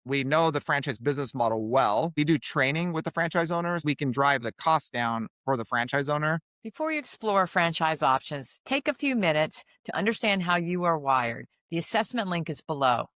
we know the franchise business model well. We do training with the franchise owners. We can drive the cost down for the franchise owner. Before you explore franchise options, take a few minutes to understand how you are wired. The assessment link is below.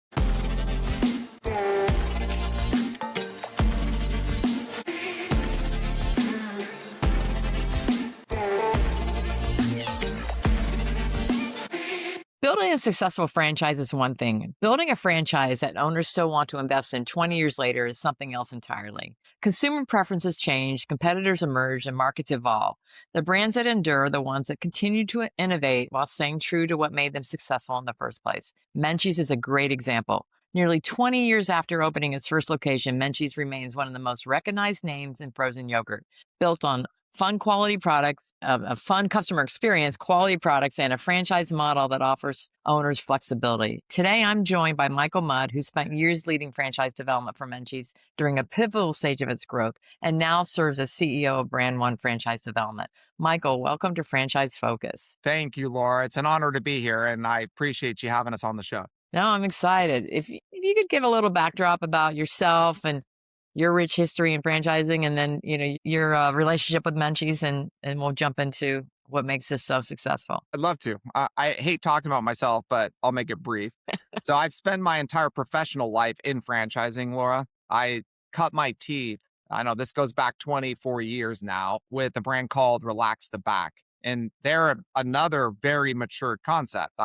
Building a successful franchise is one thing. Building a franchise that owners still want to invest in 20 years later is something else entirely. Consumer preferences change, competitors emerge, and markets evolve. The brands that endure are the ones that continue to innovate while staying true to what made them successful in the first place. Menchie's is a great example. Nearly 20 years after opening its first location, Menchie's remains one of the most recognized names in frozen yogurt, built on fun quality products, a fun customer experience, quality products, and a franchise model that offers owners flexibility. Today, I'm joined by Michael Mudd, who spent years leading franchise development for Menchies during a pivotal stage of its growth and now serves as CEO of Brand One Franchise Development. Michael, welcome to Franchise Focus. Thank you, Laura. It's an honor to be here, and I appreciate you having us on the show. No, I'm excited. If you could give a little backdrop about yourself and your rich history in franchising, and then your relationship with Menchies, and we'll jump into what makes this so successful. I'd love to. I hate talking about myself, but I'll make it brief. So I've spent my entire professional life in franchising, Laura. I cut my teeth. I know this goes back 24 years now with a brand called Relax the Back. And they're another very mature concept. Hmm.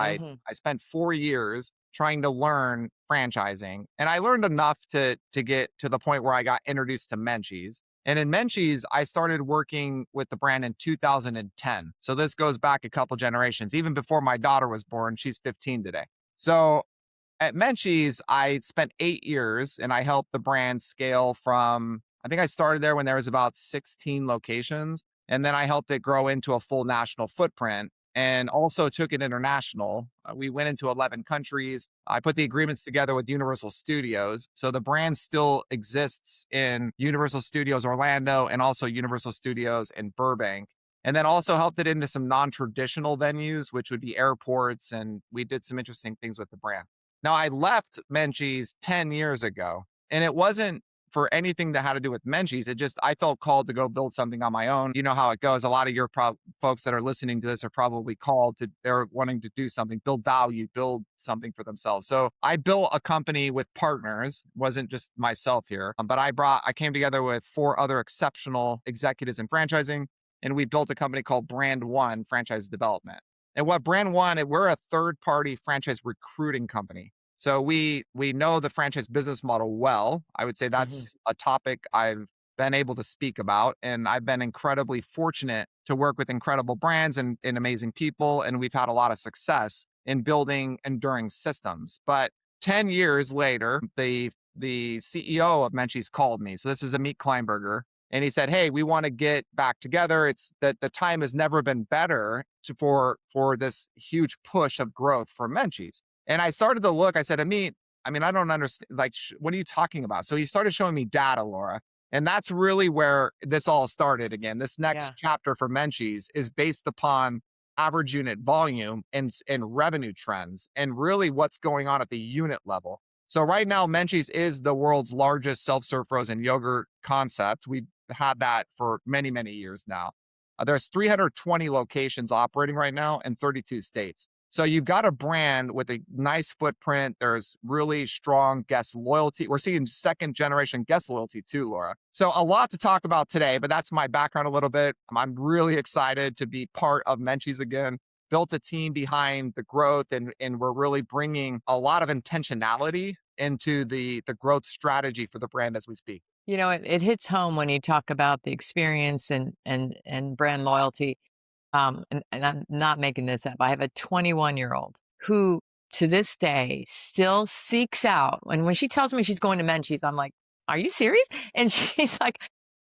I spent 4 years trying to learn franchising, and I learned enough to get to the point where I got introduced to Menchies. And in Menchies, I started working with the brand in 2010. So this goes back a couple generations, even before my daughter was born. She's 15 today. So at Menchies, I spent 8 years and I helped the brand scale from, I think I started there when there was about 16 locations. And then I helped it grow into a full national footprint and also took it international. We went into 11 countries. I put the agreements together with Universal Studios. So the brand still exists in Universal Studios Orlando and also Universal Studios in Burbank. And then also helped it into some non-traditional venues, which would be airports. And we did some interesting things with the brand. Now, I left Menchies 10 years ago, and it wasn't for anything that had to do with Menchies. It just, I felt called to go build something on my own. You know how it goes. A lot of your folks that are listening to this are probably called to, they're wanting to do something, build value, build something for themselves. So I built a company with partners, wasn't just myself here, but I came together with 4 other exceptional executives in franchising, and we built a company called Brand One Franchise Development. And what Brand One, we're a third-party franchise recruiting company. So we know the franchise business model well. I would say Hmm. that's a topic I've been able to speak about. And I've been incredibly fortunate to work with incredible brands and amazing people. And we've had a lot of success in building enduring systems. But 10 years later, the CEO of Menchies called me. So this is Amit Kleinberger. And he said, "Hey, we want to get back together. It's that the time has never been better for this huge push of growth for Menchies." And I started to look. I said, "Amit, I mean, I don't understand. Like, what are you talking about?" So he started showing me data, Laura, and that's really where this all started. Again, this Yeah. next chapter for Menchies is based upon average unit volume and revenue trends, and really what's going on at the unit level. So right now, Menchies is the world's largest self-serve frozen yogurt concept. We've had that for many, many years now. There's 320 locations operating right now in 32 states. So you've got a brand with a nice footprint. There's really strong guest loyalty. We're seeing second generation guest loyalty too, Laura. So a lot to talk about today, but that's my background a little bit. I'm really excited to be part of Menchies again. Built a team behind the growth, and we're really bringing a lot of intentionality into the growth strategy for the brand as we speak. It hits home when you talk about the experience and brand loyalty. And I'm not making this up. I have a 21-year-old who to this day still seeks out. And when she tells me she's going to Menchie's, I'm like, are you serious? And she's like,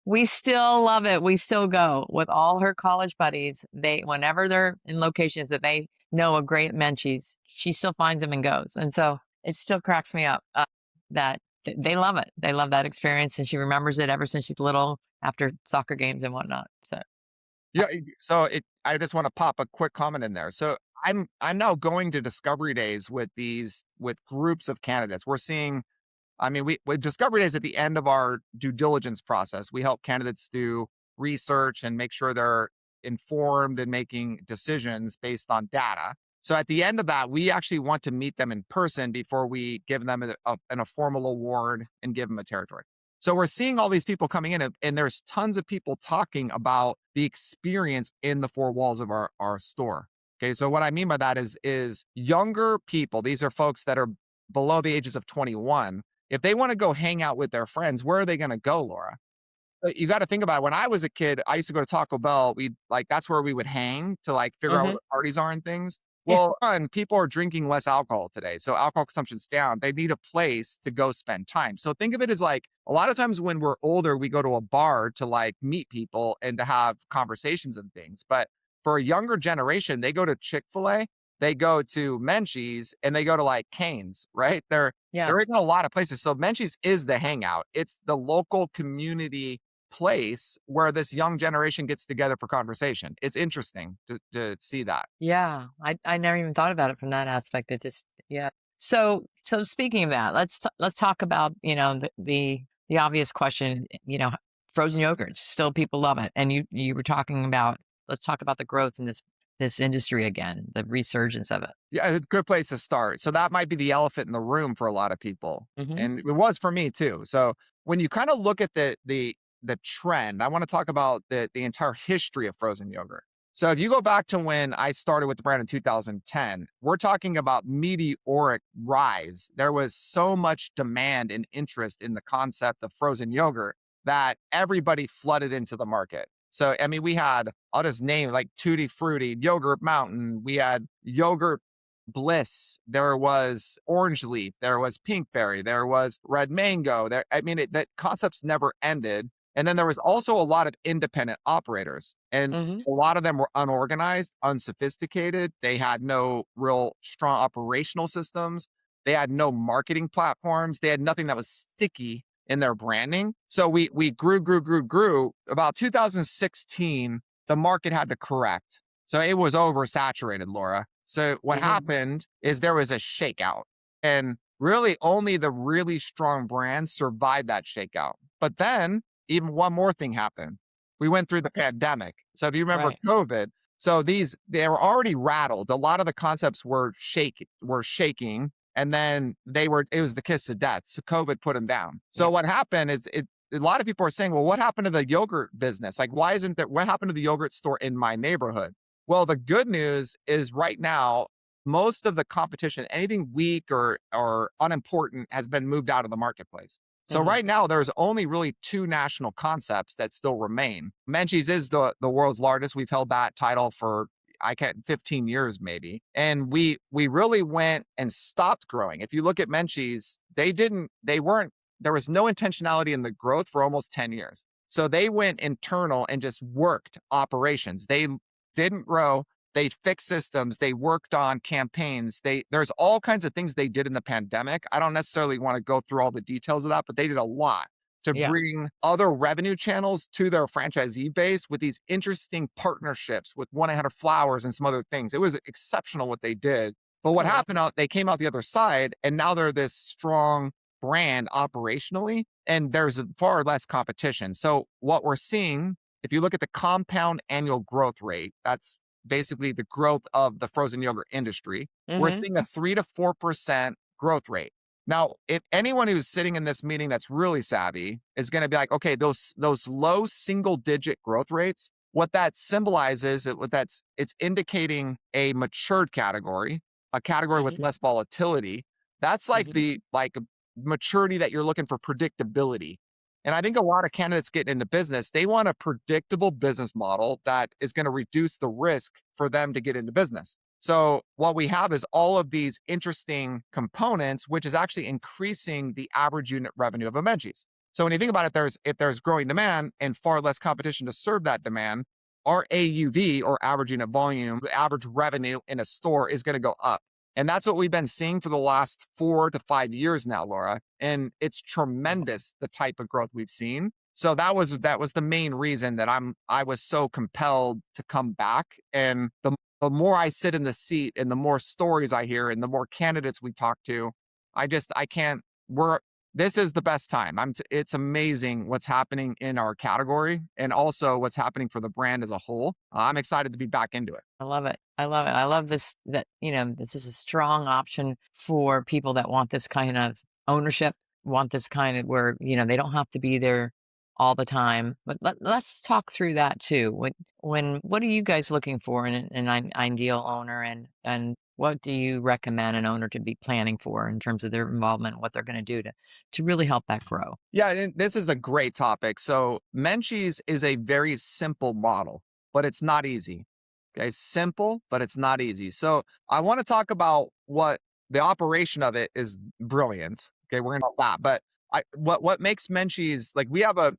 we still love it. We still go with all her college buddies. Whenever they're in locations that they know a great Menchie's, she still finds them and goes. And so it still cracks me up that they love it. They love that experience. And she remembers it ever since she's little after soccer games and whatnot. So Yeah. I just want to pop a quick comment in there. So I'm now going to discovery days with groups of candidates. We're seeing I mean, we discovery days at the end of our due diligence process. We help candidates do research and make sure they're informed and making decisions based on data. So at the end of that, we actually want to meet them in person before we give them a formal award and give them a territory. So we're seeing all these people coming in, and there's tons of people talking about the experience in the four walls of our store. Okay, so what I mean by that is younger people. These are folks that are below the ages of 21. If they want to go hang out with their friends, where are they going to go, Laura? But you gotta think about it. When I was a kid, I used to go to Taco Bell. We'd like that's where we would hang to, like, figure out where Hmm. the parties are and things. Yeah. Well, and people are drinking less alcohol today, so alcohol consumption's down. They need a place to go spend time. So think of it as, like, a lot of times when we're older, we go to a bar to, like, meet people and to have conversations and things. But for a younger generation, they go to Chick-fil-A, they go to Menchies, and they go to, like, Cane's, right? Yeah. They're in a lot of places. So Menchies is the hangout. It's the local community place where this young generation gets together for conversation. It's interesting to see that. Yeah. I never even thought about it from that aspect. It just, yeah. So speaking of that, let's talk about, the obvious question, frozen yogurts. Still people love it. And you were talking about, let's talk about the growth in this industry again, the resurgence of it. Yeah, a good place to start. So that might be the elephant in the room for a lot of people, Hmm. and it was for me too. So when you kind of look at the trend, I want to talk about the entire history of frozen yogurt. So if you go back to when I started with the brand in 2010, we're talking about meteoric rise. There was so much demand and interest in the concept of frozen yogurt that everybody flooded into the market. So I mean, we had, I'll just name like Tutti Frutti, Yogurt Mountain. We had Yogurt Bliss, there was orange leaf, there was pinkberry, there was red mango. There, I mean, that concepts never ended. And then there was also a lot of independent operators, and Hmm. a lot of them were unorganized, unsophisticated. They had no real strong operational systems. They had no marketing platforms. They had nothing that was sticky in their branding. So we grew. About 2016, the market had to correct. So it was oversaturated, Laura. So what Hmm. happened is there was a shakeout, and really only the really strong brands survived that shakeout. But then even one more thing happened. We went through the pandemic. So if you remember Right. COVID, so they were already rattled. A lot of the concepts were shaking, and then it was the kiss of death. So COVID put them down. So Yeah. what happened is a lot of people are saying, well, what happened to the yogurt business? Like, why isn't there, what happened to the yogurt store in my neighborhood? Well, the good news is right now, most of the competition, anything weak or unimportant, has been moved out of the marketplace. So Hmm. right now, there's only really two national concepts that still remain. Menchie's is the world's largest. We've held that title for, I can't, 15 years maybe, and we really went and stopped growing. If you look at Menchie's, they weren't. There was no intentionality in the growth for almost 10 years. So they went internal and just worked operations. They didn't grow. They fixed systems. They worked on campaigns. There's all kinds of things they did in the pandemic. I don't necessarily want to go through all the details of that, but they did a lot to Yeah. bring other revenue channels to their franchisee base with these interesting partnerships with 1-800-Flowers and some other things. It was exceptional what they did. But what Really. happened they came out the other side, and now they're this strong brand operationally, and there's far less competition. So what we're seeing, if you look at the compound annual growth rate, that's basically the growth of the frozen yogurt industry, we're Hmm. seeing a 3 to 4% growth rate. Now, if anyone who's sitting in this meeting that's really savvy is going to be like, okay, those low single digit growth rates, what that symbolizes, it's indicating a matured category, a category with Hmm. less volatility. That's like Hmm. the maturity that you're looking for, predictability. And I think a lot of candidates getting into business, they want a predictable business model that is going to reduce the risk for them to get into business. So what we have is all of these interesting components, which is actually increasing the average unit revenue of a Menchies. So when you think about it, if there's growing demand and far less competition to serve that demand, our AUV, or average unit volume, the average revenue in a store, is going to go up. And that's what we've been seeing for the last 4 to 5 years now, Laura. And it's tremendous the type of growth we've seen. So that was the main reason that I was so compelled to come back. And the more I sit in the seat and the more stories I hear and the more candidates we talk to, I can't, we're This is the best time. It's amazing what's happening in our category and also what's happening for the brand as a whole. I'm excited to be back into it. I love it. I love it. I love this that, this is a strong option for people that want this kind of ownership, want this kind of where, they don't have to be there all the time. But let's talk through that too. What are you guys looking for in an ideal owner, and what do you recommend an owner to be planning for in terms of their involvement, what they're going to do to really help that grow? Yeah, and this is a great topic. So, Menchies is a very simple model, but it's not easy. Okay, simple, but it's not easy. So, I want to talk about what the operation of it is brilliant. Okay, we're gonna that, but what makes Menchies like we have a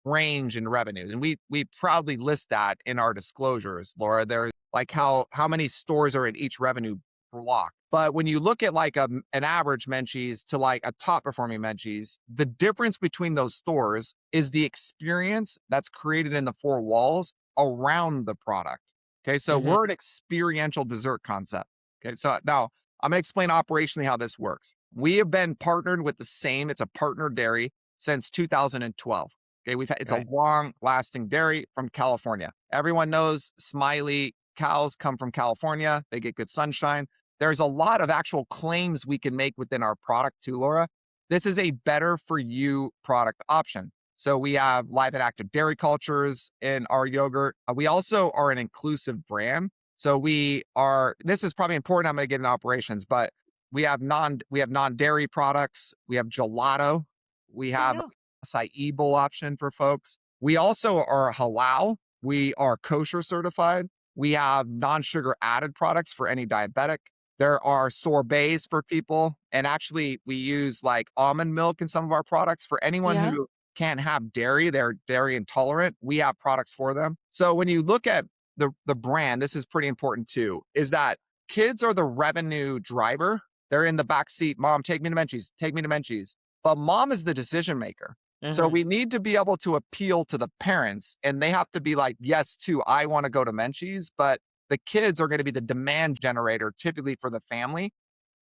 range in revenues, and we proudly list that in our disclosures, Laura. There's like how many stores are in each revenue block. But when you look at like an average Menchie's to like a top performing Menchie's, the difference between those stores is the experience that's created in the four walls around the product. Okay, so Hmm. we're an experiential dessert concept. Okay, so now I'm gonna explain operationally how this works. We have been partnered with the same, it's a partner dairy since 2012. Okay, it's a Right. long lasting dairy from California. Everyone knows Smiley cows come from California, they get good sunshine. There's a lot of actual claims we can make within our product too, Laura. This is a better for you product option. So we have live and active dairy cultures in our yogurt. We also are an inclusive brand. So this is probably important. I'm going to get into operations, but we have non-dairy products. We have gelato. We Oh, have yeah. acai bowl option for folks. We also are halal. We are kosher certified. We have non-sugar added products for any diabetic. There are sorbets for people. And actually, we use like almond milk in some of our products for anyone Yeah. who can't have dairy, they're dairy intolerant. We have products for them. So when you look at the brand, this is pretty important too, is that kids are the revenue driver. They're in the back seat. Mom, take me to Menchie's, take me to Menchie's. But mom is the decision maker. So Hmm. we need to be able to appeal to the parents and they have to be like, yes, too, I want to go to Menchie's, but the kids are going to be the demand generator typically for the family.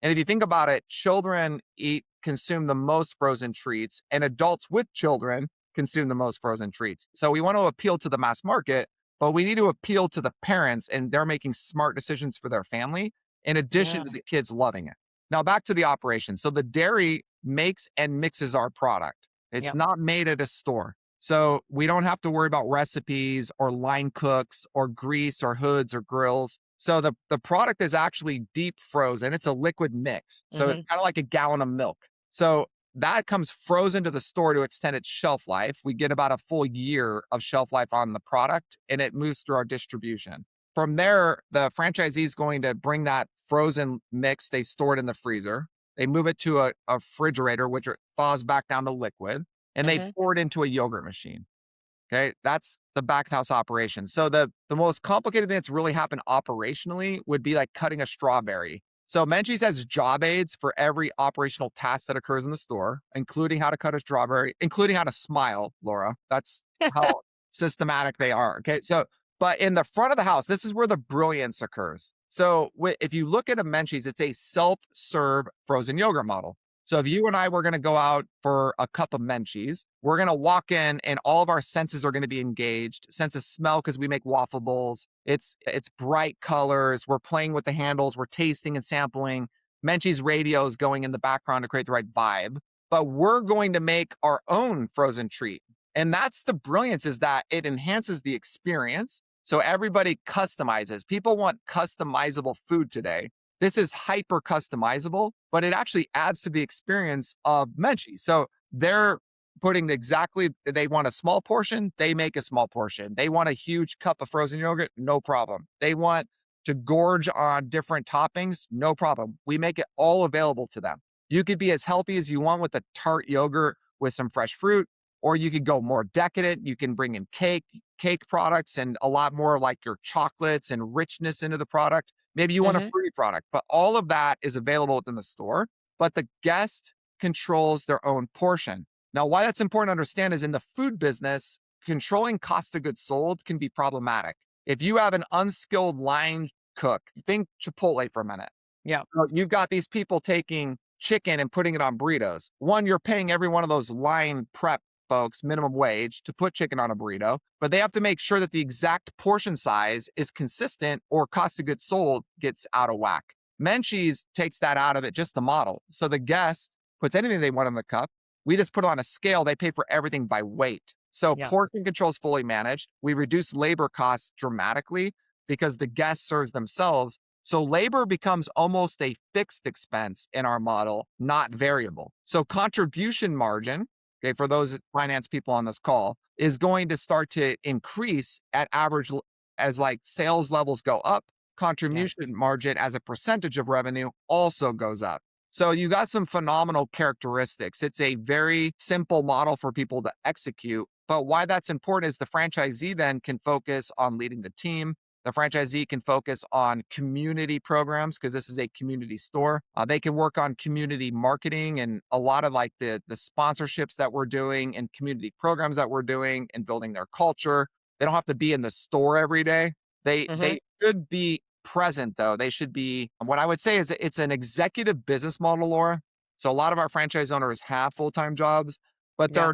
And if you think about it, children consume the most frozen treats, and adults with children consume the most frozen treats. So we want to appeal to the mass market, but we need to appeal to the parents, and they're making smart decisions for their family, in addition Yeah. to the kids loving it. Now back to the operation. So the dairy makes and mixes our product. It's Yep. not made at a store. So we don't have to worry about recipes or line cooks or grease or hoods or grills. So the product is actually deep frozen. It's a liquid mix. So it's Hmm. kind of like a gallon of milk. So that comes frozen to the store to extend its shelf life. We get about a full year of shelf life on the product and it moves through our distribution. From there, the franchisee is going to bring that frozen mix, they store it in the freezer. They move it to a refrigerator, which thaws back down to liquid, and they Hmm. pour it into a yogurt machine. Okay, that's the back house operation. So the most complicated thing that's really happened operationally would be like cutting a strawberry. So Menchie's has job aids for every operational task that occurs in the store, including how to cut a strawberry, including how to smile, Laura. That's how systematic they are. Okay, so but in the front of the house, this is where the brilliance occurs. So if you look at a Menchie's, it's a self-serve frozen yogurt model. So if you and I were going to go out for a cup of Menchies, we're going to walk in and all of our senses are going to be engaged. Sense of smell because we make waffle bowls. It's bright colors. We're playing with the handles. We're tasting and sampling. Menchie's radio is going in the background to create the right vibe. But we're going to make our own frozen treat. And that's the brilliance is that it enhances the experience. So everybody customizes. People want customizable food today. This is hyper customizable, but it actually adds to the experience of Menchie. So they're putting they want a small portion, they make a small portion. They want a huge cup of frozen yogurt, no problem. They want to gorge on different toppings, no problem. We make it all available to them. You could be as healthy as you want with a tart yogurt with some fresh fruit, or you could go more decadent. You can bring in cake products and a lot more like your chocolates and richness into the product. Maybe you want a Hmm. fruity product, but all of that is available within the store. But the guest controls their own portion. Now, why that's important to understand is in the food business, controlling cost of goods sold can be problematic. If you have an unskilled line cook, think Chipotle for a minute. Yep. So you've got these people taking chicken and putting it on burritos. One, you're paying every one of those line prep folks minimum wage to put chicken on a burrito, but they have to make sure that the exact portion size is consistent or cost of goods sold gets out of whack. Menchies takes that out of it, just the model. So the guest puts anything they want in the cup. We just put it on a scale. They pay for everything by weight. So Yeah. portion control is fully managed. We reduce labor costs dramatically because the guest serves themselves. So labor becomes almost a fixed expense in our model, not variable. So contribution margin, okay, for those finance people on this call, is going to start to increase at average as like sales levels go up. Yeah. Contribution margin as a percentage of revenue also goes up. So you got some phenomenal characteristics. It's a very simple model for people to execute. But why that's important is the franchisee then can focus on leading the team. The franchisee can focus on community programs because this is a community store. They can work on community marketing and a lot of like the sponsorships that we're doing and community programs that we're doing and building their culture. They don't have to be in the store every day. Hmm. They should be present though. They should be, what I would say is it's an executive business model, Laura. So a lot of our franchise owners have full-time jobs, but Yeah.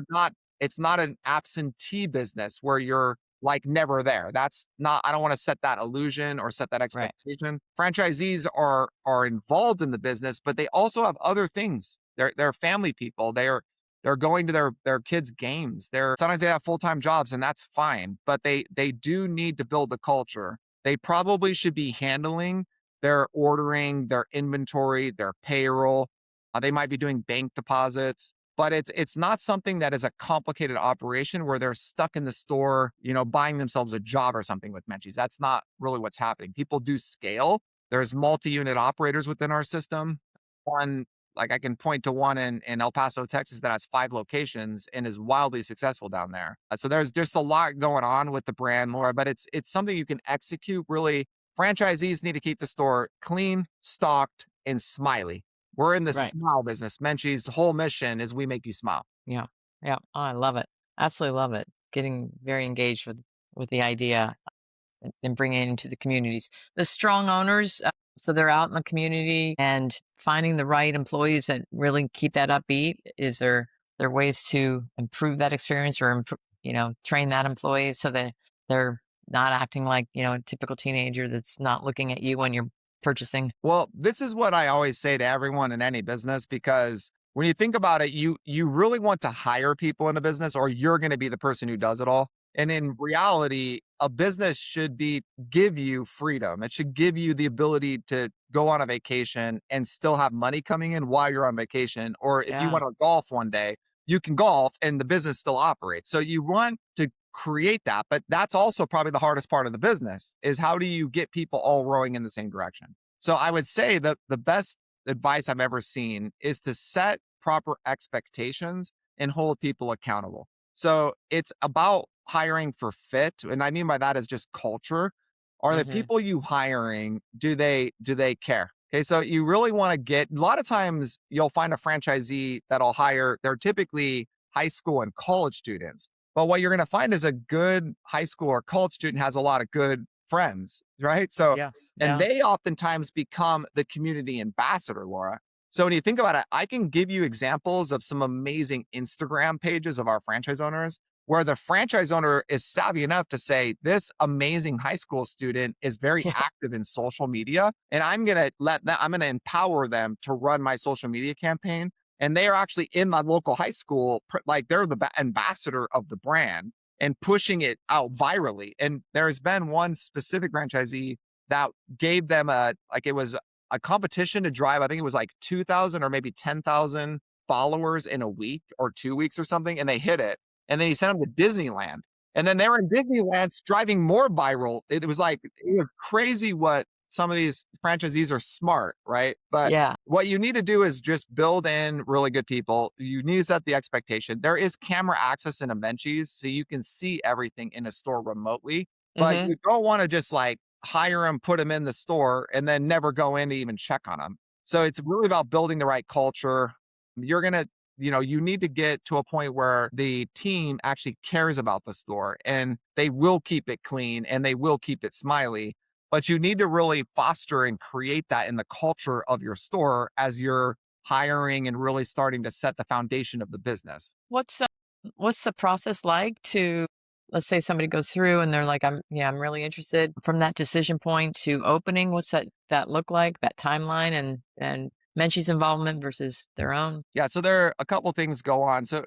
it's not an absentee business where you're like never there. That's not, I don't want to set that illusion or set that Right. expectation. Franchisees are involved in the business, but they also have other things. They're family people. They're going to their kids' games. They're sometimes they have full-time jobs and that's fine, but they do need to build the culture. They probably should be handling their ordering, their inventory, their payroll. They might be doing bank deposits, but it's not something that is a complicated operation where they're stuck in the store, buying themselves a job or something with Menchies. That's not really what's happening. People do scale. There's multi-unit operators within our system. One, like I can point to one in El Paso, Texas that has 5 locations and is wildly successful down there. So there's just a lot going on with the brand, Laura, but it's something you can execute really. Franchisees need to keep the store clean, stocked, and smiley. We're in the Right. smile business. Menchie's whole mission is we make you smile. Yeah. Yeah. Oh, I love it. Absolutely love it. Getting very engaged with the idea and bringing it into the communities. The strong owners, so they're out in the community and finding the right employees that really keep that upbeat. Is there ways to improve that experience or train that employee so that they're not acting like a typical teenager that's not looking at you when you're purchasing? Well, this is what I always say to everyone in any business because when you think about it, you really want to hire people in a business or you're going to be the person who does it all. And in reality, a business should be give you freedom. It should give you the ability to go on a vacation and still have money coming in while you're on vacation. Or if you Yeah. want to golf one day, you can golf and the business still operates. So you want to create that, but that's also probably the hardest part of the business is how do you get people all rowing in the same direction? So I would say that the best advice I've ever seen is to set proper expectations and hold people accountable. So it's about hiring for fit. And I mean by that is just culture. Are the Hmm. people you hiring, do they care? Okay. So you really want to get a lot of times you'll find a franchisee that'll hire, they're typically high school and college students. But what you're going to find is a good high school or college student has a lot of good friends, right? So Yeah. and Yeah. they oftentimes become the community ambassador, Laura. So when you think about it, I can give you examples of some amazing Instagram pages of our franchise owners where the franchise owner is savvy enough to say, this amazing high school student is very Yeah. active in social media. And I'm going to empower them to run my social media campaign. And they are actually in my local high school, like they're the ambassador of the brand and pushing it out virally. And there's been one specific franchisee that gave them it was a competition to drive. I think it was like 2,000 or maybe 10,000 followers in a week or 2 weeks or something. And they hit it. And then he sent them to Disneyland. And then they were in Disneyland driving more viral. It was like, it was crazy what some of these franchisees are smart, right? But Yeah. what you need to do is just build in really good people. You need to set the expectation. There is camera access in a Menchies, so you can see everything in a store remotely. But Hmm. you don't want to just like hire them, put them in the store, and then never go in to even check on them. So it's really about building the right culture. You're gonna, you need to get to a point where the team actually cares about the store and they will keep it clean and they will keep it smiley. But you need to really foster and create that in the culture of your store as you're hiring and really starting to set the foundation of the business. What's what's the process like to, let's say somebody goes through and they're like, I'm really interested, from that decision point to opening, what's that look like, that timeline, and Menchie's involvement versus their own? Yeah, so there are a couple things go on. So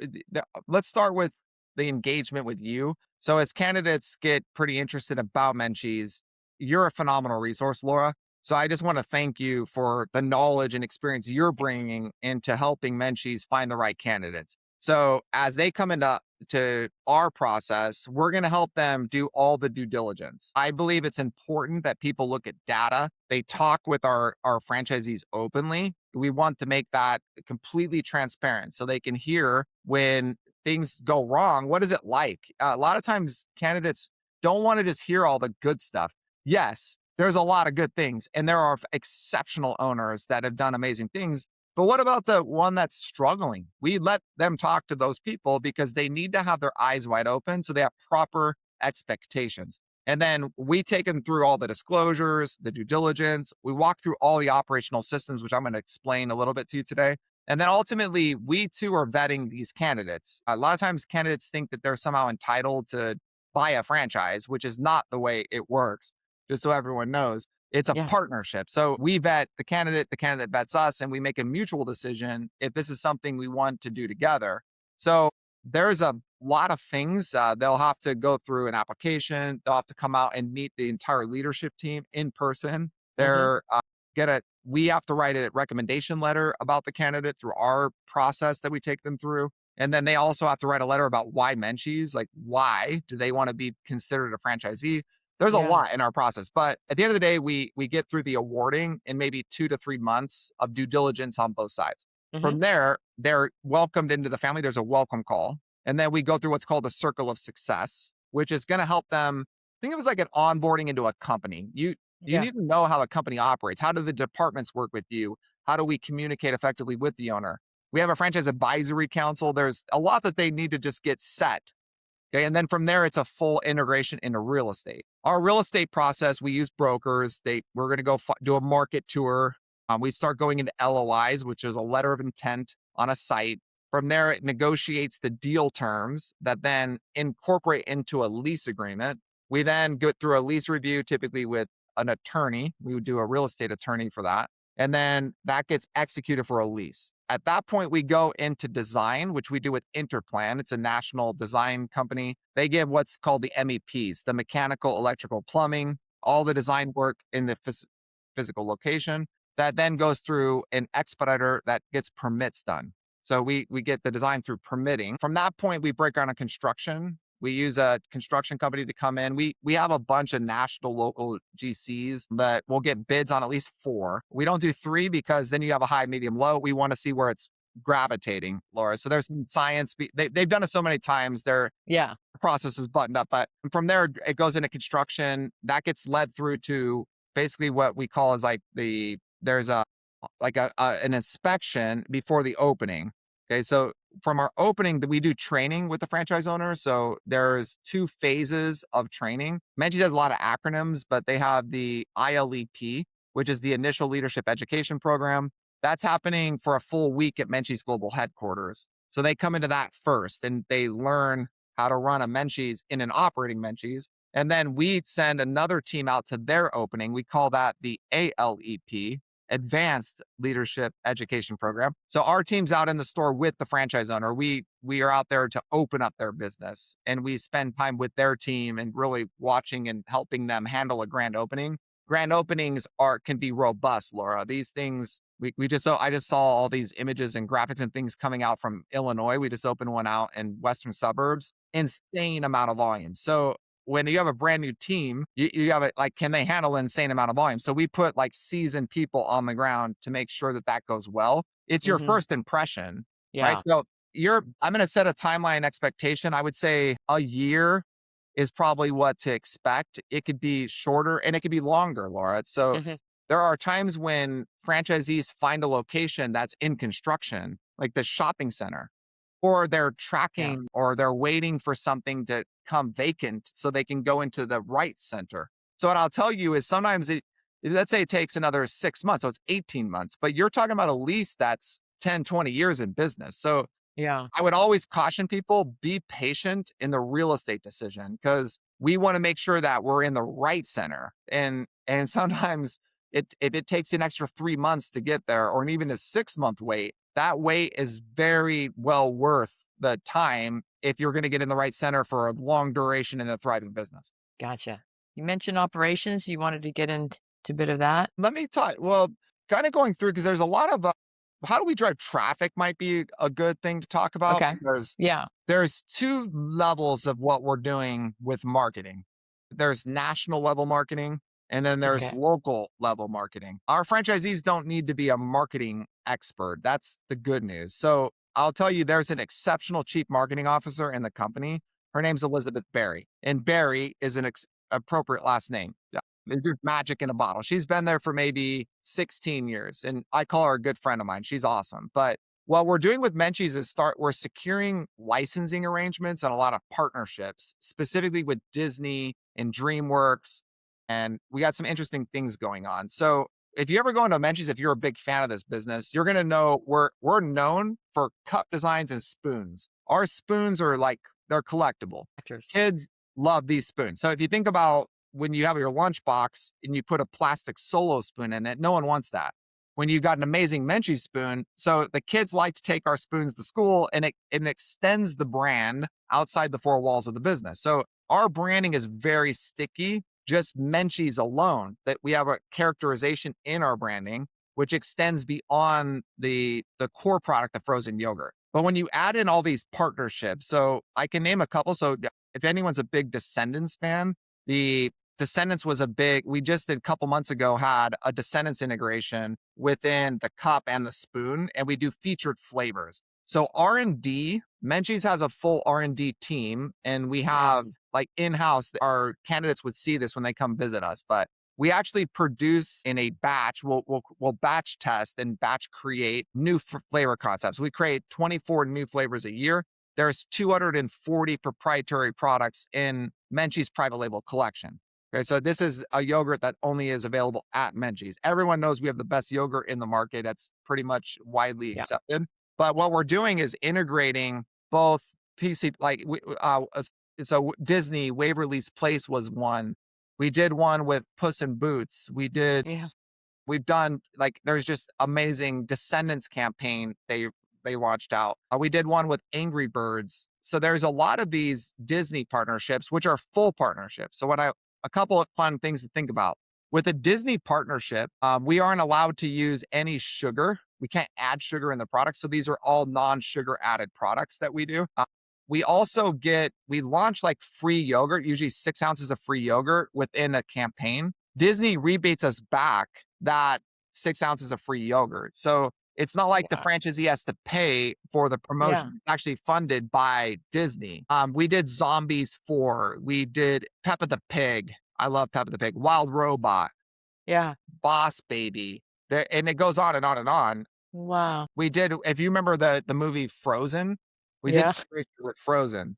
let's start with the engagement with you. So as candidates get pretty interested about Menchies, you're a phenomenal resource, Laura. So I just want to thank you for the knowledge and experience you're Thanks. bringing into helping Menchies find the right candidates. So as they come into our process, we're going to help them do all the due diligence. I believe it's important that people look at data. They talk with our franchisees openly. We want to make that completely transparent so they can hear when things go wrong. What is it like? A lot of times candidates don't want to just hear all the good stuff. Yes, there's a lot of good things, and there are exceptional owners that have done amazing things. But what about the one that's struggling? We let them talk to those people because they need to have their eyes wide open so they have proper expectations. And then we take them through all the disclosures, the due diligence. We walk through all the operational systems, which I'm going to explain a little bit to you today. And then ultimately, we too are vetting these candidates. A lot of times, candidates think that they're somehow entitled to buy a franchise, which is not the way it works, just so everyone knows. It's a Yeah. partnership. So we vet the candidate vets us, and we make a mutual decision if this is something we want to do together. So there's a lot of things. They'll have to go through an application. They'll have to come out and meet the entire leadership team in person. Hmm. They're we have to write a recommendation letter about the candidate through our process that we take them through. And then they also have to write a letter about why Menchies, like why do they want to be considered a franchisee? There's a Yeah. lot in our process, but at the end of the day, we get through the awarding in maybe 2 to 3 months of due diligence on both sides. Hmm. From there, they're welcomed into the family. There's a welcome call. And then we go through what's called the circle of success, which is going to help them think of it as like an onboarding into a company. You Yeah. need to know how the company operates. How do the departments work with you? How do we communicate effectively with the owner? We have a franchise advisory council. There's a lot that they need to just get set. Okay. And then from there, it's a full integration into real estate. Our real estate process, we use brokers. We're going to go do a market tour. We start going into LOIs, which is a letter of intent on a site. From there, it negotiates the deal terms that then incorporate into a lease agreement. We then go through a lease review, typically with an attorney. We would do a real estate attorney for that. And then that gets executed for a lease. At that point, we go into design, which we do with Interplan. It's a national design company. They give what's called the MEPs, the mechanical, electrical, plumbing, all the design work in the physical location. That then goes through an expediter that gets permits done. So we get the design through permitting. From that point, we break ground on construction. We use a construction company to come in. We have a bunch of national, local GCs that we'll get bids on at least 4. We don't do 3 because then you have a high, medium, low. We want to see where it's gravitating, Laura. So there's some science. They've done it so many times. Their Yeah. process is buttoned up. But from there, it goes into construction. That gets led through to basically what we call is like there's a like an inspection before the opening. Okay, so from our opening, we do training with the franchise owner. So there's 2 phases of training. Menchie has a lot of acronyms, but they have the ILEP, which is the Initial Leadership Education Program. That's happening for a full week at Menchie's global headquarters. So they come into that first and they learn how to run a Menchie's in an operating Menchie's. And then we send another team out to their opening. We call that the ALEP, Advanced Leadership Education Program. So our team's out in the store with the franchise owner. We are out there to open up their business, and we spend time with their team and really watching and helping them handle a grand opening. Grand openings can be robust, Laura. These things we just I just saw all these images and graphics and things coming out from Illinois. We just opened one out in western suburbs. Insane amount of volume. So when you have a brand new team, you have it like, can they handle an insane amount of volume? So we put like seasoned people on the ground to make sure that that goes well. It's your Hmm. first impression, right? Yeah. So I'm going to set a timeline expectation. I would say a year is probably what to expect. It could be shorter and it could be longer, Laura. So Hmm. there are times when franchisees find a location that's in construction, like the shopping center, or they're Yeah. tracking or they're waiting for something to come vacant so they can go into the right center. So what I'll tell you is sometimes let's say it takes another 6 months, so it's 18 months, but you're talking about a lease that's 10, 20 years in business. So Yeah. I would always caution people, be patient in the real estate decision because we want to make sure that we're in the right center. And sometimes if it takes an extra 3 months to get there or even a 6 month wait, that wait is very well worth the time if you're going to get in the right center for a long duration in a thriving business. Gotcha. You mentioned operations. You wanted to get into a bit of that? Let me talk. Well, kind of going through because there's a lot of how do we drive traffic might be a good thing to talk about Okay. because Yeah. there's two levels of what we're doing with marketing. There's national level marketing and then there's Okay. local level marketing. Our franchisees don't need to be a marketing expert. That's the good news. So I'll tell you, there's an exceptional chief marketing officer in the company. Her name's Elizabeth Barry, and Barry is an appropriate last name. It's just magic in a bottle. She's been there for maybe 16 years, and I call her a good friend of mine. She's awesome. But what we're doing with Menchies is we're securing licensing arrangements and a lot of partnerships, specifically with Disney and DreamWorks. And we got some interesting things going on. So if you ever go into Menchies, if you're a big fan of this business, you're gonna know we're known for cup designs and spoons. Our spoons are like they're collectible. Actors. Kids love these spoons. So if you think about when you have your lunchbox and you put a plastic solo spoon in it, no one wants that. When you've got an amazing Menchie spoon, so the kids like to take our spoons to school and it extends the brand outside the four walls of the business. So our branding is very sticky, just Menchies alone, that we have a characterization in our branding, which extends beyond the core product, the frozen yogurt. But when you add in all these partnerships, so I can name a couple. So if anyone's a big Descendants fan, the Descendants was a big, we just did a couple months ago had a Descendants integration within the cup and the spoon, and we do featured flavors. So R&D, Menchie's has a full R&D team, and we Yeah. have like in-house, our candidates would see this when they come visit us, but we actually produce in a batch, we'll batch test and batch create new flavor concepts. We create 24 new flavors a year. There's 240 proprietary products in Menchie's private label collection. Okay, so this is a yogurt that only is available at Menchie's. Everyone knows we have the best yogurt in the market. That's pretty much widely Yeah. accepted. But what we're doing is integrating both PC, like so Disney Waverly's Place was one. We did one with Puss in Boots. Yeah. We've done like there's just amazing Descendants campaign they launched out. We did one with Angry Birds. So there's a lot of these Disney partnerships, which are full partnerships. So a couple of fun things to think about with a Disney partnership, we aren't allowed to use any sugar. We can't add sugar in the product. So these are all non-sugar added products that we do. We launch like free yogurt, usually 6 ounces of free yogurt within a campaign. Disney rebates us back that 6 ounces of free yogurt. So it's not like the Wow. franchisee has to pay for the Yeah. promotion. It's actually funded by Disney. We did Zombies 4. We did Peppa the Pig. I love Peppa the Pig. Wild Robot, Yeah. Boss Baby. And it goes on and on and on. Wow. We did, if you remember the movie Frozen, we did Yeah. with Frozen.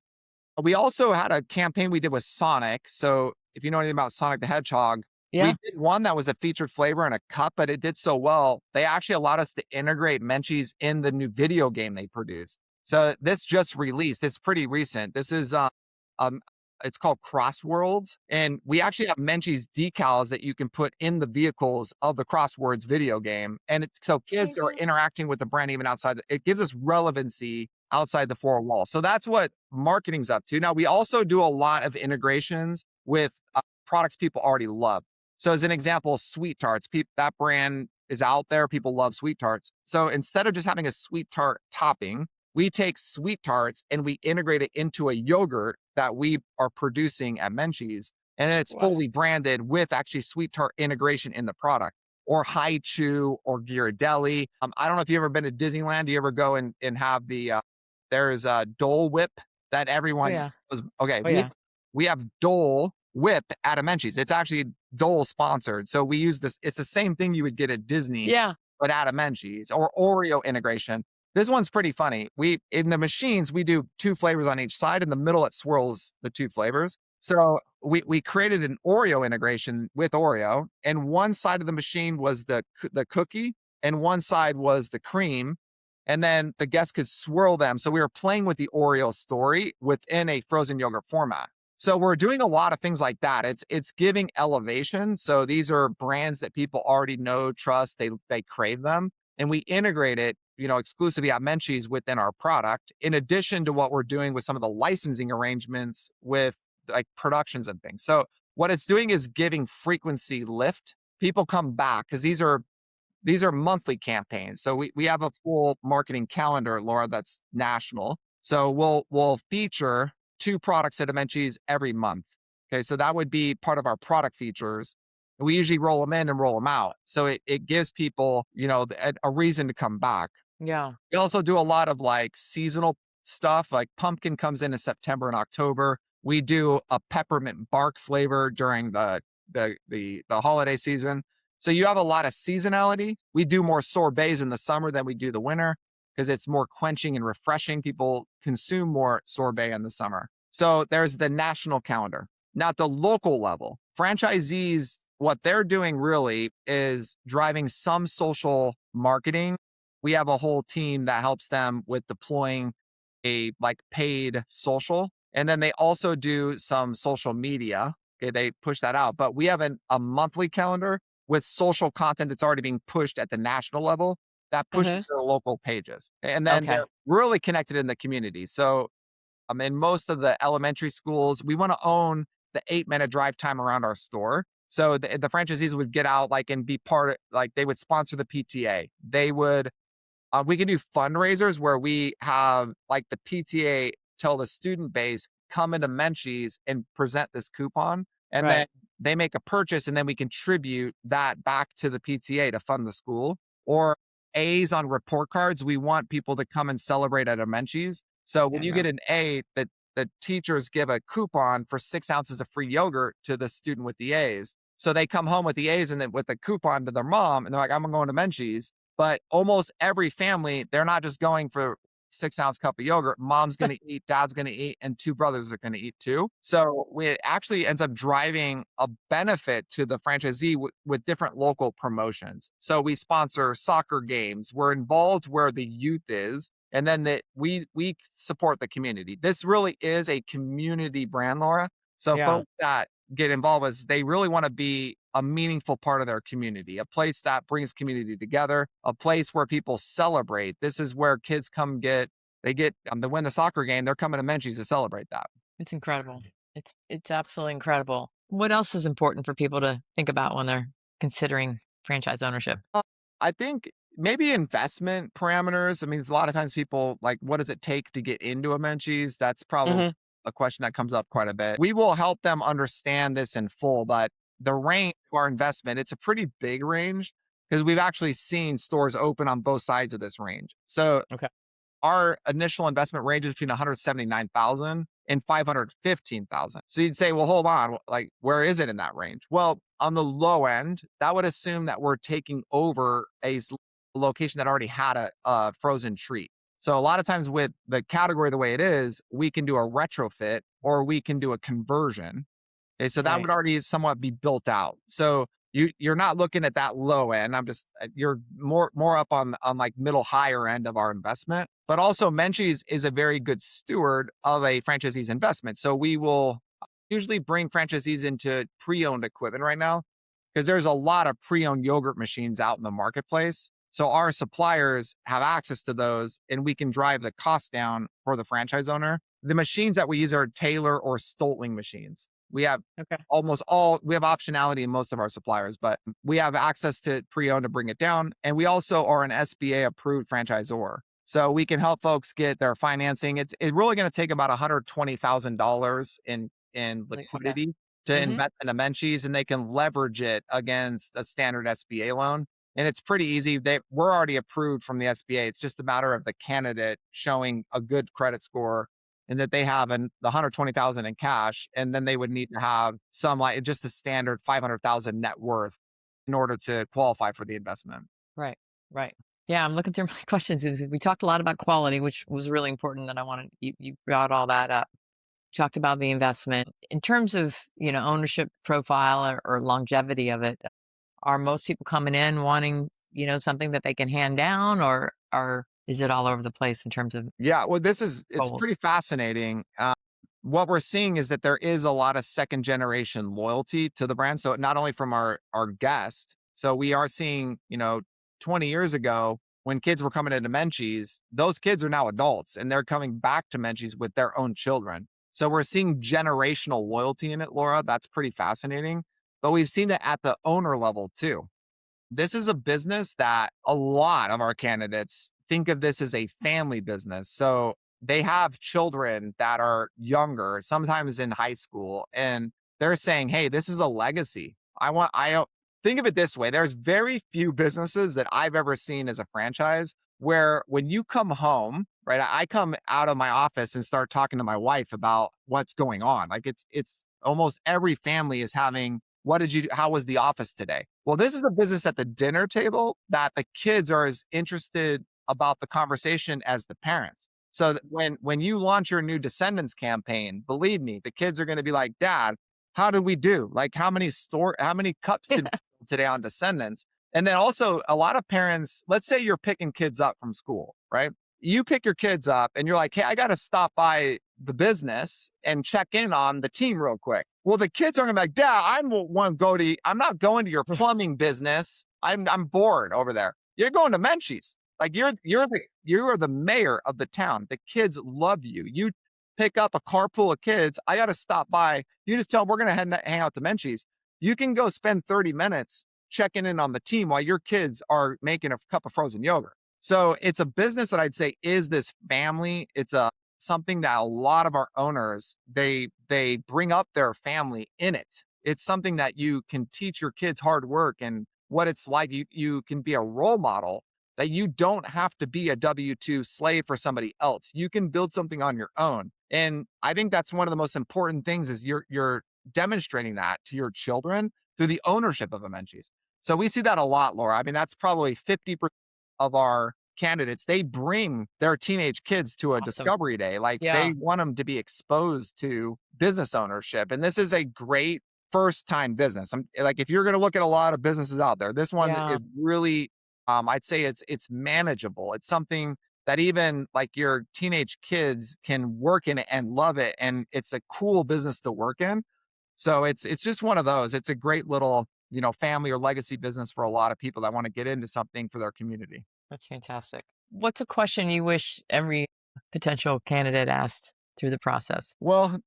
We also had a campaign we did with Sonic. So if you know anything about Sonic the Hedgehog, we Yeah. did one that was a featured flavor in a cup, but it did so well, they actually allowed us to integrate Menchies in the new video game they produced. So this just released. It's pretty recent. This is um it's called Crossworlds, and we actually have Menchies decals that you can put in the vehicles of the Crosswords video game, and it's so kids are Mhm. interacting with the brand even outside. It gives us relevancy outside the four walls. So that's what marketing's up to. Now we also do a lot of integrations with products people already love. So as an example, Sweet Tarts, that brand is out there. People love Sweet Tarts. So instead of just having a Sweet Tart topping, we take Sweet Tarts and we integrate it into a yogurt that we are producing at Menchie's. And then it's Wow. fully branded with actually Sweet Tart integration in the product. Or Hi Chew or Ghirardelli. I don't know if you've ever been to Disneyland. Do you ever go and have there's a Dole Whip that Oh, everyone yeah. was okay. Oh, yeah. We have Dole Whip at a Menchie's. It's actually Dole sponsored. So we use this. It's the same thing you would get at Disney, Yeah. but at a Menchie's or Oreo integration. This one's pretty funny. We in the machines, we do two flavors on each side. In the middle, it swirls the two flavors. So we created an Oreo integration with Oreo, and one side of the machine was the cookie, and one side was the cream. and then the guests could swirl them. So we were playing with the Oreo story within a frozen yogurt format. So we're doing a lot of things like that. It's giving elevation. So these are brands that people already know, trust, they crave them, and we integrate it, exclusively at Menchies within our product. In addition to what we're doing with some of the licensing arrangements with like productions and things. So what it's doing is giving frequency lift. People come back because these are monthly campaigns. So we have a full marketing calendar, Laura, that's national. So we'll feature two products at Menchies every month. Okay, so that would be part of our product features. We usually roll them in and roll them out. So it gives people, a reason to come back. Yeah. We also do a lot of like seasonal stuff, like pumpkin comes in September and October. We do a peppermint bark flavor during the holiday season. So you have a lot of seasonality. We do more sorbets in the summer than we do the winter because it's more quenching and refreshing. People consume more sorbet in the summer. So there's the national calendar. Now at the local level, franchisees, what they're doing really is driving some social marketing. We have a whole team that helps them with deploying a like paid social. And then they also do some social media. Okay, they push that out. But we have a monthly calendar with social content that's already being pushed at the national level that pushes Hmm. to the local pages. And then they're Okay. really connected in the community. So in most of the elementary schools, we want to own the 8-minute drive time around our store. So the franchisees would get out like and be part of like they would sponsor the PTA. They would we can do fundraisers where we have like the PTA tell the student base, come into Menchies and present this coupon. And then Right. they make a purchase and then we contribute that back to the PTA to fund the school. Or A's on report cards. We want people to come and celebrate at a Menchies. So when Yeah. you Yeah. get an A, the teachers give a coupon for 6 ounces of free yogurt to the student with the A's. So they come home with the A's and then with a coupon to their mom, and they're like, I'm going to Menchies. But almost every family, they're not just going for 6-ounce cup of yogurt. Mom's going to eat, dad's going to eat, and two brothers are going to eat too. So it actually ends up driving a benefit to the franchisee with different local promotions. So we sponsor soccer games. We're involved where the youth is. And then that we support the community. This really is a community brand, Laura. So Yeah. folks that get involved with us, they really want to be a meaningful part of their community, a place that brings community together, a place where people celebrate. This is where kids they win the soccer game, they're coming to Menchie's to celebrate that. It's incredible. It's absolutely incredible. What else is important for people to think about when they're considering franchise ownership? Uh, I think maybe investment parameters. I mean, a lot of times people like, what does it take to get into a Menchie's? That's probably Hmm. a question that comes up quite a bit. We will help them understand this in full, but the range of our investment, it's a pretty big range because we've actually seen stores open on both sides of this range. So Okay. our initial investment ranges between 179,000 and 515,000. So you'd say, well, hold on, like where is it in that range? Well, on the low end, that would assume that we're taking over location that already had a frozen treat. So a lot of times with the category the way it is, we can do a retrofit or we can do a conversion. Okay, so that Right. would already somewhat be built out. So you're not looking at that low end. You're more up on like middle higher end of our investment. But also Menchie's is a very good steward of a franchisee's investment. So we will usually bring franchisees into pre-owned equipment right now because there's a lot of pre-owned yogurt machines out in the marketplace. So our suppliers have access to those and we can drive the cost down for the franchise owner. The machines that we use are Taylor or Stoltling machines. We have Okay. we have optionality in most of our suppliers, but we have access to pre-owned to bring it down. And we also are an SBA approved franchisor. So we can help folks get their financing. It's really going to take about $120,000 in Okay. liquidity to Hmm. invest in a Menchies, and they can leverage it against a standard SBA loan. And it's pretty easy. We're already approved from the SBA. It's just a matter of the candidate showing a good credit score and that they have the 120,000 in cash, and then they would need to have some like just the standard 500,000 net worth in order to qualify for the investment. Right. Right. Yeah, I'm looking through my questions. We talked a lot about quality, which was really important. That I wanted you brought all that up. Talked about the investment in terms of ownership profile or longevity of it. Are most people coming in wanting something that they can hand down, or are Is it all over the place in terms of Yeah, well, it's goals? pretty fascinating. What we're seeing is that there is a lot of second generation loyalty to the brand. So not only from our guest, so we are seeing, 20 years ago when kids were coming into Menchies, those kids are now adults and they're coming back to Menchies with their own children. So we're seeing generational loyalty in it, Laura. That's pretty fascinating. But we've seen that at the owner level too. This is a business that a lot of our candidates think of this as a family business. So they have children that are younger, sometimes in high school, and they're saying, "Hey, this is a legacy. I don't think of it this way. There's very few businesses that I've ever seen as a franchise where when you come home, right? I come out of my office and start talking to my wife about what's going on. Like it's almost every family is having what did you do? How was the office today? Well, this is a business at the dinner table that the kids are as interested about the conversation as the parents. So that when you launch your new Descendants campaign, believe me, the kids are going to be like, "Dad, how did we do? Like how many cups did we fill today on Descendants?" And then also a lot of parents, let's say you're picking kids up from school, right? You pick your kids up and you're like, "Hey, I got to stop by the business and check in on the team real quick." Well, the kids are gonna be like, "Dad, I don't want to go to. I'm not going to your plumbing business. I'm bored over there. You're going to Menchie's. Like you are the mayor of the town. The kids love you. You pick up a carpool of kids. I got to stop by. You just tell them we're gonna hang out to Menchie's. You can go spend 30 minutes checking in on the team while your kids are making a cup of frozen yogurt. So it's a business that I'd say is this family. It's a something that a lot of our owners they bring up their family in it. It's something that you can teach your kids hard work and what it's like. You can be a role model that you don't have to be a W-2 slave for somebody else. You can build something on your own. And I think that's one of the most important things is you're demonstrating that to your children through the ownership of a Menchie's. So we see that a lot, Laura. I mean, that's probably 50% of our candidates, they bring their teenage kids to a Awesome. discovery day. Like they Yeah. want them to be exposed to business ownership. And this is a great first time business. I'm like, if you're going to look at a lot of businesses out there, this one Yeah. is really, I'd say it's manageable. It's something that even like your teenage kids can work in it and love it. And it's a cool business to work in. So it's just one of those. It's a great little, family or legacy business for a lot of people that want to get into something for their community. That's fantastic. What's a question you wish every potential candidate asked through the process? Well,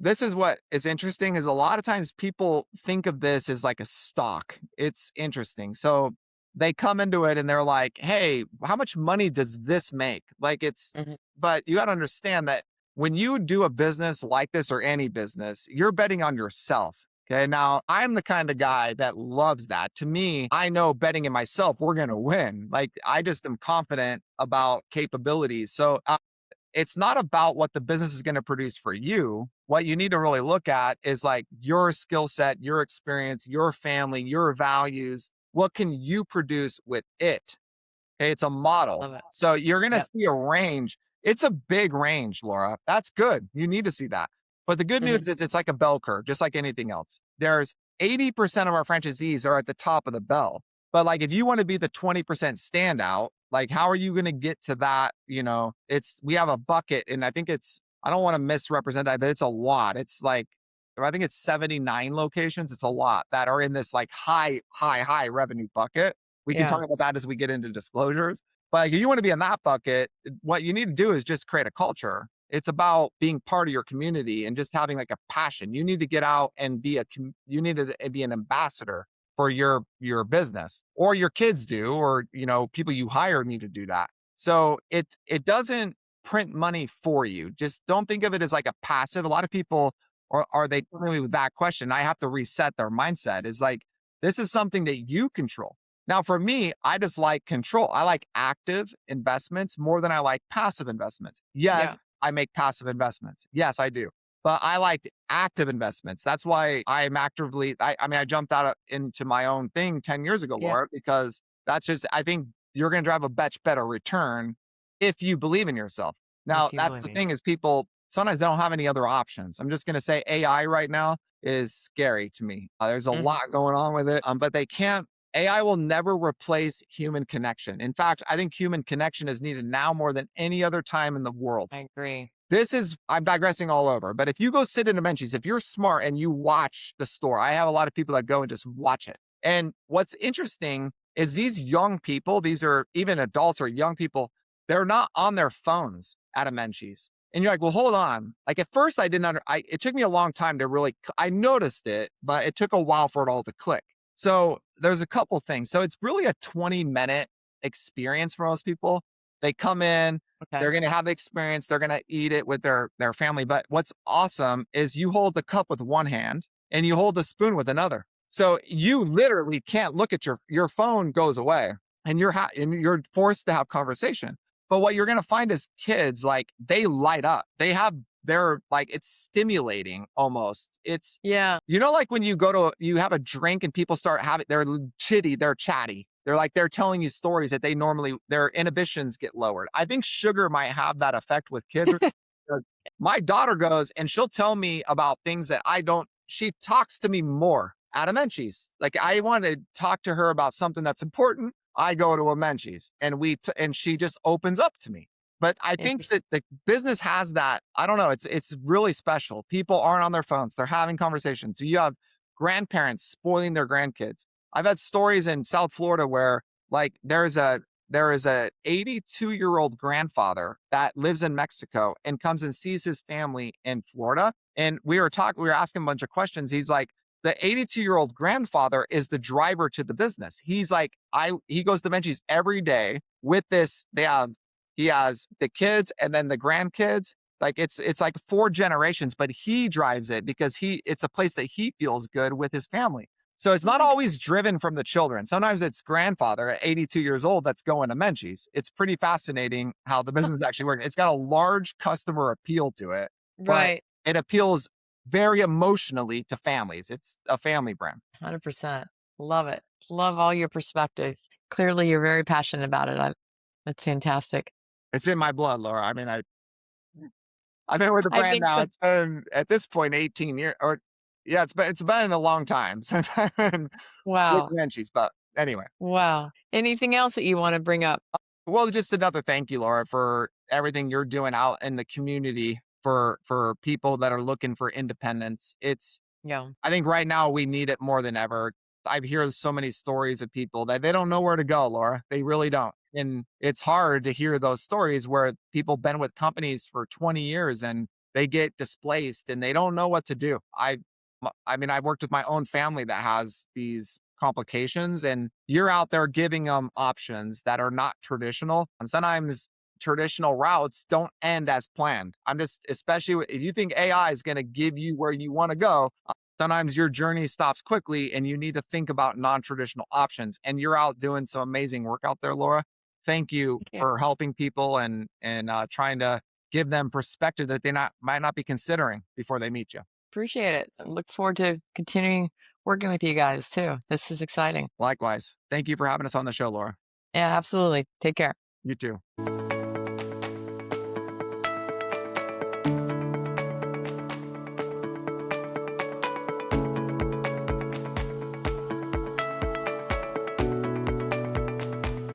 this is what is interesting is a lot of times people think of this as like a stock. It's interesting. So they come into it and they're like, "Hey, how much money does this make?" Like Mhm. but you got to understand that when you do a business like this or any business, you're betting on yourself. Okay. Now, I'm the kind of guy that loves that. To me, I know betting in myself, we're going to win. Like, I just am confident about capabilities. So, it's not about what the business is going to produce for you. What you need to really look at is like your skill set, your experience, your family, your values. What can you produce with it? Okay, it's a model. Love it. So you're going to Yep. see a range. It's a big range, Laura. That's good. You need to see that. But the good Mhm. news is it's like a bell curve, just like anything else. There's 80% of our franchisees are at the top of the bell. But like if you want to be the 20% standout, like how are you going to get to that? We have a bucket and I think I don't want to misrepresent that, but it's a lot. It's like I think it's 79 locations. It's a lot that are in this like high revenue bucket. We can Yeah. talk about that as we get into disclosures. But like, if you want to be in that bucket, what you need to do is just create a culture. It's about being part of your community and just having like a passion. You need to get out and you need to be an ambassador for your business, or your kids do, or people you hire need to do that. So it doesn't print money for you. Just don't think of it as like a passive. A lot of people are they coming me with that question. I have to reset their mindset. Is like this is something that you control. Now, for me, I just like control. I like active investments more than I like passive investments. Yes, Yeah. I make passive investments. Yes, I do. But I like active investments. That's why I'm actively, I mean, I jumped into my own thing 10 years ago, Yeah. Laura, because I think you're going to drive a much better return if you believe in yourself. Now, If you that's believe the me. thing is people sometimes they don't have any other options. I'm just going to say AI right now is scary to me. There's a Mhm. lot going on with it, but they can't AI will never replace human connection. In fact, I think human connection is needed now more than any other time in the world. I agree. This is, I'm digressing all over, but if you go sit in a Menchie's, if you're smart and you watch the store, I have a lot of people that go and just watch it. And what's interesting is these young people, these are even adults or young people, they're not on their phones at a Menchie's. And you're like, well, hold on. Like at first I didn't it took me a long time to really, I noticed it, but it took a while for it all to click. So there's a couple things. So it's really a 20-minute experience for most people. They come in, Okay. they're going to have the experience. They're going to eat it with their family. But what's awesome is you hold the cup with one hand and you hold the spoon with another. So you literally can't look at your phone goes away and and you're forced to have conversation. But what you're going to find is kids like they light up. They're like it's stimulating almost. It's Yeah. like when you have a drink and people start having, they're chatty. They're like, they're telling you stories that their inhibitions get lowered. I think sugar might have that effect with kids. My daughter goes and she'll tell me about things that she talks to me more at a Menchie's. Like I want to talk to her about something that's important. I go to a Menchie's and and she just opens up to me. But I think Interesting. that the business has that. I don't know. It's really special. People aren't on their phones. They're having conversations. So you have grandparents spoiling their grandkids. I've had stories in South Florida where like there is a 82-year-old grandfather that lives in Mexico and comes and sees his family in Florida. And we were asking a bunch of questions. He's like, the 82-year-old grandfather is the driver to the business. He's like, he goes to Menchie's every day with this. He has the kids and then the grandkids. Like it's like 4 generations, but he drives it because it's a place that he feels good with his family. So it's Oh not my always driven from the children. Sometimes it's grandfather at 82 years old that's going to Menchie's. It's pretty fascinating how the God. business actually works. It's got a large customer appeal to it, but Right. it appeals very emotionally to families. It's a family brand. 100%. Love it. Love all your perspective. Clearly, you're very passionate about it. That's fantastic. It's in my blood, Laura. I mean, I've been with the I brand think now. so. It's been at this point 18 years or yeah, it's been a long time since I've been with Wow. Menchie's. But anyway, Wow. Anything else that you want to bring up? well, just another thank you, Laura, for everything you're doing out in the community for people that are looking for independence. Yeah. I think right now we need it more than ever. I hear so many stories of people that they don't know where to go, Laura. They really don't. And it's hard to hear those stories where people been with companies for 20 years and they get displaced and they don't know what to do. I mean, I've worked with my own family that has these complications and you're out there giving them options that are not traditional. And sometimes traditional routes don't end as planned. Especially if you think AI is going to give you where you want to go, sometimes your journey stops quickly and you need to think about non-traditional options. And you're out doing some amazing work out there, Laura. Thank you Thank you. for helping people and trying to give them perspective that they might not be considering before they meet you. Appreciate it. I look forward to continuing working with you guys too. This is exciting. Likewise. Thank you for having us on the show, Laura. Yeah, absolutely. Take care. You too.